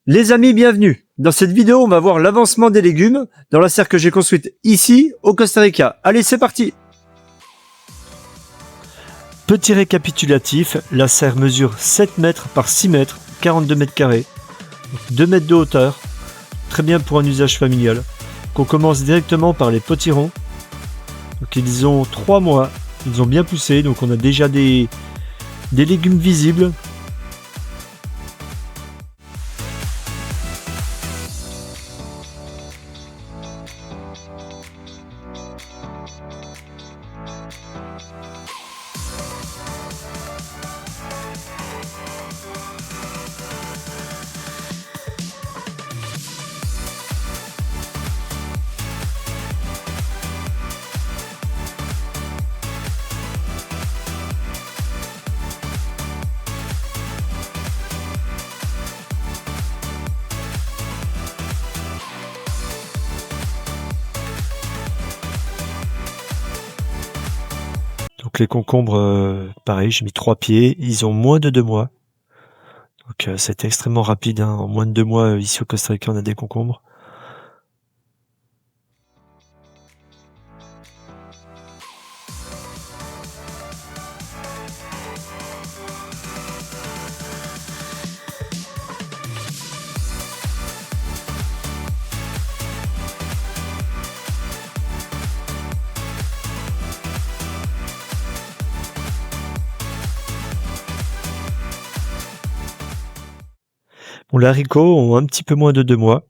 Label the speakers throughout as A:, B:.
A: Les amis, bienvenue. Dans cette vidéo, on va voir l'avancement des légumes dans la serre que j'ai construite ici, au Costa Rica. Allez, c'est parti. Petit récapitulatif, la serre mesure 7 mètres par 6 mètres, 42 mètres carrés, 2 mètres de hauteur, très bien pour un usage familial. On commence directement par les potirons. Donc ils ont 3 mois, ils ont bien poussé, donc on a déjà des légumes visibles. Donc les concombres, pareil, j'ai mis 3 pieds, ils ont moins de 2 mois. Donc c'était extrêmement rapide, hein. En moins de 2 mois, ici au Costa Rica, on a des concombres. Bon, les haricots ont un petit peu moins de 2 mois.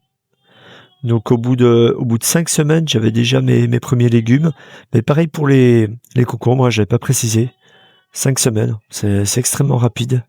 A: Donc au bout de 5 semaines, j'avais déjà mes premiers légumes. Mais pareil pour les concombres, je n'avais pas précisé. 5 semaines, c'est extrêmement rapide.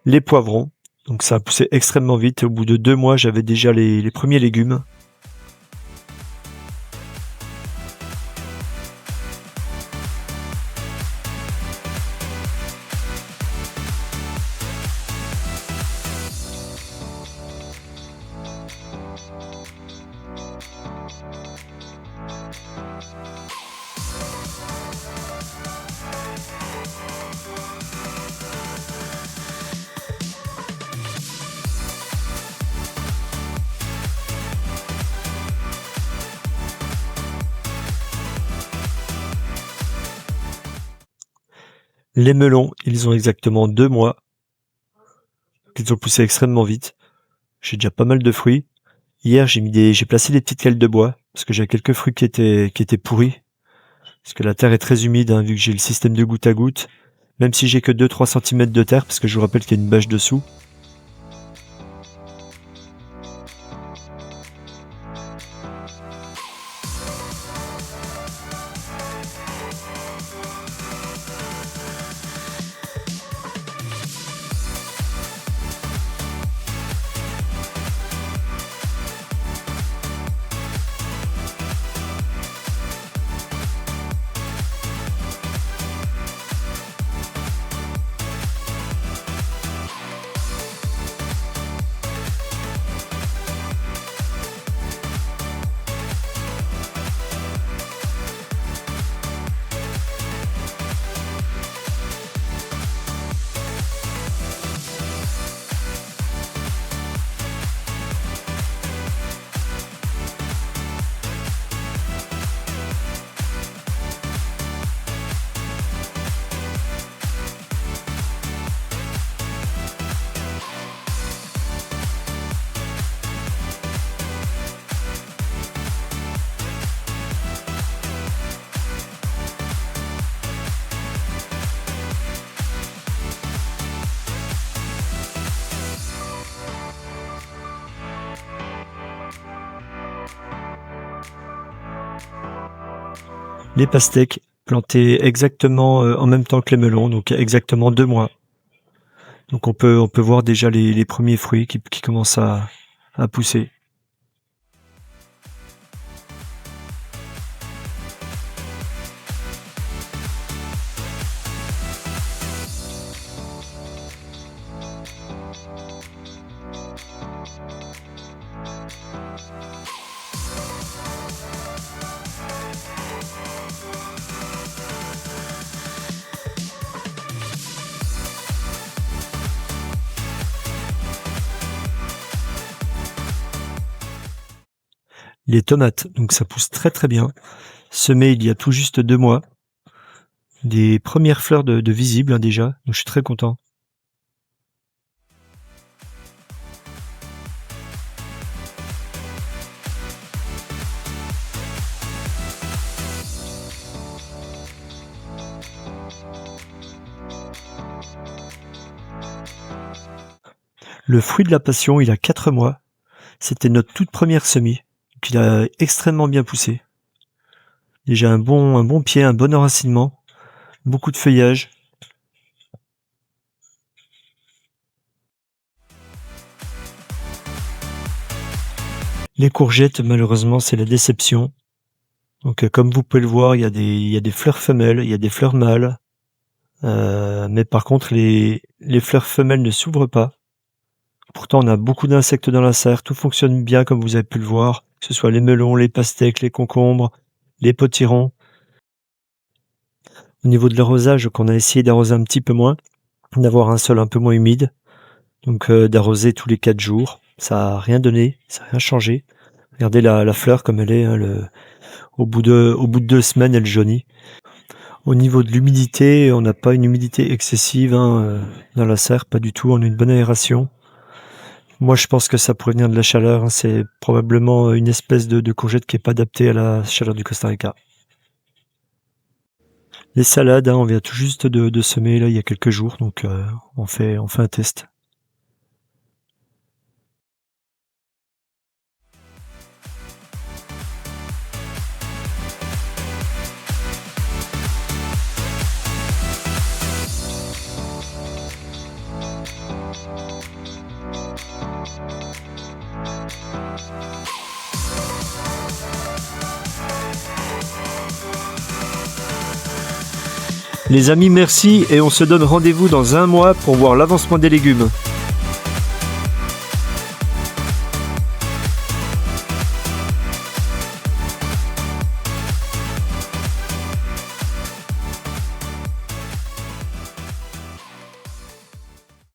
A: Les poivrons, donc ça a poussé extrêmement vite. Au bout de 2 mois, j'avais déjà les premiers légumes. Les melons, ils ont exactement 2 mois. Ils ont poussé extrêmement vite. J'ai déjà pas mal de fruits. Hier, j'ai placé des petites cales de bois parce que j'avais quelques fruits qui étaient pourris. Parce que la terre est très humide, hein, vu que j'ai le système de goutte à goutte. même si j'ai que 2-3 cm de terre, parce que je vous rappelle qu'il y a une bâche dessous. Les pastèques plantés exactement en même temps que les melons, donc exactement 2 mois. Donc on peut voir déjà les premiers fruits qui commencent à pousser. Les tomates, donc ça pousse très très bien. Semé il y a tout juste 2 mois. Des premières fleurs de visibles hein, déjà, donc je suis très content. Le fruit de la passion, il a 4 mois. C'était notre toute première semis. Donc il a extrêmement bien poussé. Déjà un bon pied, un bon enracinement, beaucoup de feuillage. Les courgettes, malheureusement, c'est la déception. Donc comme vous pouvez le voir, il y a des fleurs femelles, il y a des fleurs mâles. Mais par contre, les fleurs femelles ne s'ouvrent pas. Pourtant, on a beaucoup d'insectes dans la serre, tout fonctionne bien comme vous avez pu le voir, que ce soit les melons, les pastèques, les concombres, les potirons. Au niveau de l'arrosage, on a essayé d'arroser un petit peu moins, d'avoir un sol un peu moins humide, donc d'arroser tous les 4 jours. Ça a rien donné, ça a rien changé. Regardez la fleur comme elle est, hein, au bout de 2 semaines, elle jaunit. Au niveau de l'humidité, on n'a pas une humidité excessive hein, dans la serre, pas du tout, on a une bonne aération. Moi, je pense que ça pourrait venir de la chaleur. Hein. C'est probablement une espèce de courgette qui n'est pas adaptée à la chaleur du Costa Rica. Les salades, hein, on vient tout juste de semer là il y a quelques jours, donc on fait un test. Les amis, merci et on se donne rendez-vous dans 1 mois pour voir l'avancement des légumes.